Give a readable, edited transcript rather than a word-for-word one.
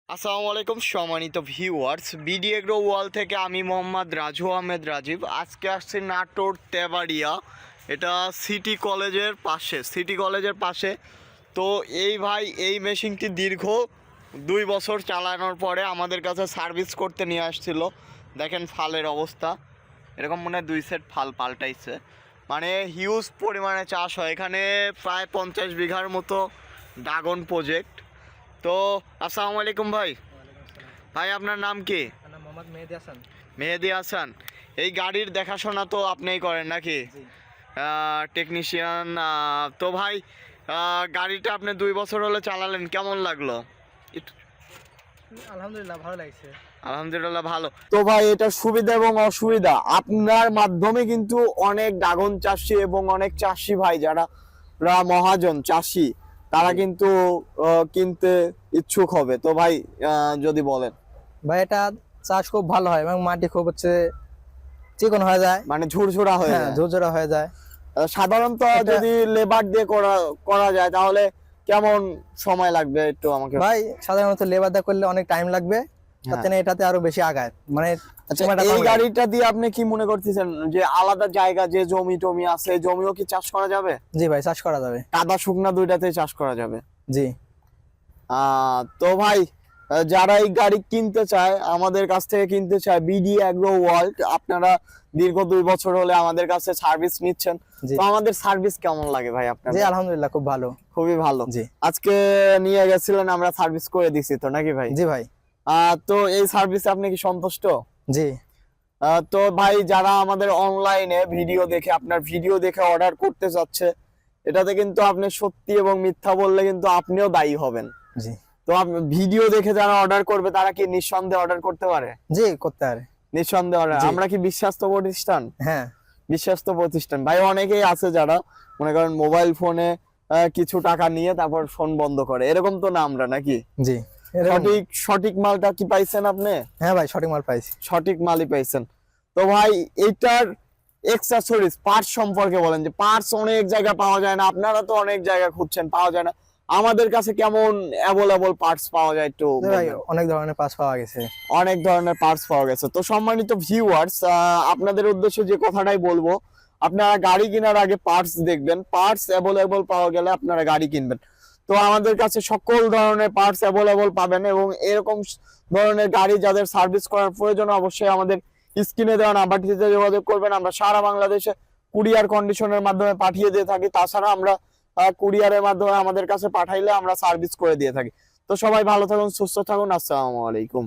আসসালামু আলাইকুম সম্মানিত ভিউয়ার্স, বিডি এগ্রো ওয়াল থেকে আমি মোহাম্মদ রাজু আহমেদ রাজীব। আজকে আসছি নাটোর তেবাড়িয়া, এটা সিটি কলেজের পাশে। তো এই ভাই এই মেশিনটি দীর্ঘ 2 বছর চালানোর পরে আমাদের কাছে সার্ভিস করতে নিয়ে আসছিল। দেখেন ফালের অবস্থা, এরকম মনে হয় 2 সেট ফাল পাল্টাইছে। মানে হিউজ পরিমাণে চাষ হয় এখানে, প্রায় 50 বিঘার মতো ড্রাগন প্রজেক্ট। তো আসসালামু আলাইকুম ভাই। ভাই আপনার নাম কি? মোহাম্মদ মেহেদি হাসান। এই গাড়ির দেখাশোনা তো আপনিই করেন নাকি? টেকনিশিয়ান। তো ভাই গাড়িটা আপনি 2 বছর হলে চালালেন, কেমন লাগলো? আলহামদুলিল্লাহ ভালো লাগছে। আলহামদুলিল্লাহ ভালো। তো ভাই এটা সুবিধা এবং অসুবিধা, আপনার মাধ্যমে কিন্তু অনেক ড্রাগন চাষি এবং অনেক চাষি ভাই যারা মহাজন চাষি তারা কিন্তু কিনতে ইচ্ছুক হবে। তো ভাই যদি বলেন। ভাই এটা চাষ খুব ভালো হয় এবং মাটি খুব চিকন হয়ে যায়, মানে ঝুরঝুরা হয়ে যায়। ঝুরঝুরা হয়ে যায়। সাধারণত যদি লেবার দিয়ে করা যায় তাহলে কেমন সময় লাগবে একটু আমাকে? ভাই সাধারণত লেবার দিয়ে করলে অনেক টাইম লাগবে, তাতে না এটাতে আরো বেশি আগায়। মানে এই গাড়িটা দিয়ে আপনি কি মনে করতেছেন যে আলাদা জায়গা যে জমি টমি আছে, জমিও কি চাষ করা যাবে? জি ভাই চাষ করা যাবে, কাদা শুকনা দুইটাতে চাষ করা যাবে। জি। তো ভাই যারা এই গাড়ি কিনতে চায়, আমাদের কাছ থেকে কিনতে চায়, বিডি এগ্রো ওয়ার্ল্ড, আপনারা দীর্ঘ 2 বছর হলে আমাদের কাছে সার্ভিস নিচ্ছেন। তো আমাদের সার্ভিস কেমন লাগে ভাই আপনার? জি আলহামদুলিল্লাহ খুব ভালো, খুবই ভালো। জি। আজকে নিয়ে গেছিলেন, আমরা সার্ভিস করে দিছি তো নাকি ভাই? জি ভাই। তো এই সার্ভিসে আপনি কি সন্তুষ্ট? জি। তো ভাই যারা আমাদের অনলাইনে আপনার ভিডিও দেখে অর্ডার করতে যাচ্ছে, এটাতে কিন্তু আপনি সত্যি এবং মিথ্যা বললে কিন্তু আপনিও দায়ী হবেন। জি। তো ভিডিও দেখে যারা অর্ডার করবে তারা কি নিঃসন্দেহে অর্ডার করতে পারে? জি করতে পারে, নিঃসন্দেহে অর্ডার। আমরা কি বিশ্বস্ত প্রতিষ্ঠান? হ্যাঁ বিশ্বস্ত প্রতিষ্ঠান। ভাই অনেকেই আছে যারা মনে করেন মোবাইল ফোনে কিছু টাকা নিয়ে তারপর ফোন বন্ধ করে, এরকম তো না আমরা নাকি? জি। সঠিক মালটা কি পাইছেন আপনি? হ্যাঁ ভাই সঠিক মাল পাইছি, সঠিক মালই পাইছেন। তো ভাই এইটার এক্সেসরিজ পার্টস সম্পর্কে বলেন, যে পার্টস অনেক জায়গায় পাওয়া যায় না, আপনারা তো অনেক জায়গায় খুঁজছেন পাওয়া যায় না, আমাদের কাছে কেমন অ্যাভেলেবল পার্টস পাওয়া যায় একটু ভাই? অনেক ধরনের পার্টস পাওয়া গেছে, অনেক ধরনের পার্টস পাওয়া গেছে। তো সম্মানিত ভিউয়ার্স, আপনাদের উদ্দেশ্যে যে কথাটাই বলবো, আপনারা গাড়ি কেনার আগে পার্টস দেখবেন, পার্টস অ্যাভেলেবল পাওয়া গেলে আপনারা গাড়ি কিনবেন। তো আমাদের কাছে সকল ধরনের পার্টস অ্যাভেলেবল পাবেন, এবং এরকম ধরনের গাড়ি যাদের সার্ভিস করার প্রয়োজন অবশ্যই আমাদের স্ক্রিনে দেওয়া নাম্বারটিতে যোগাযোগ করবেন। আমরা সারা বাংলাদেশে কুরিয়ার কন্ডিশনের মাধ্যমে পাঠিয়ে দিয়ে থাকি। তাছাড়া আমরা কুরিয়ারের মাধ্যমে আমাদের কাছে পাঠাইলে আমরা সার্ভিস করে দিয়ে থাকি। তো সবাই ভালো থাকুন, সুস্থ থাকুন। আসসালামু আলাইকুম।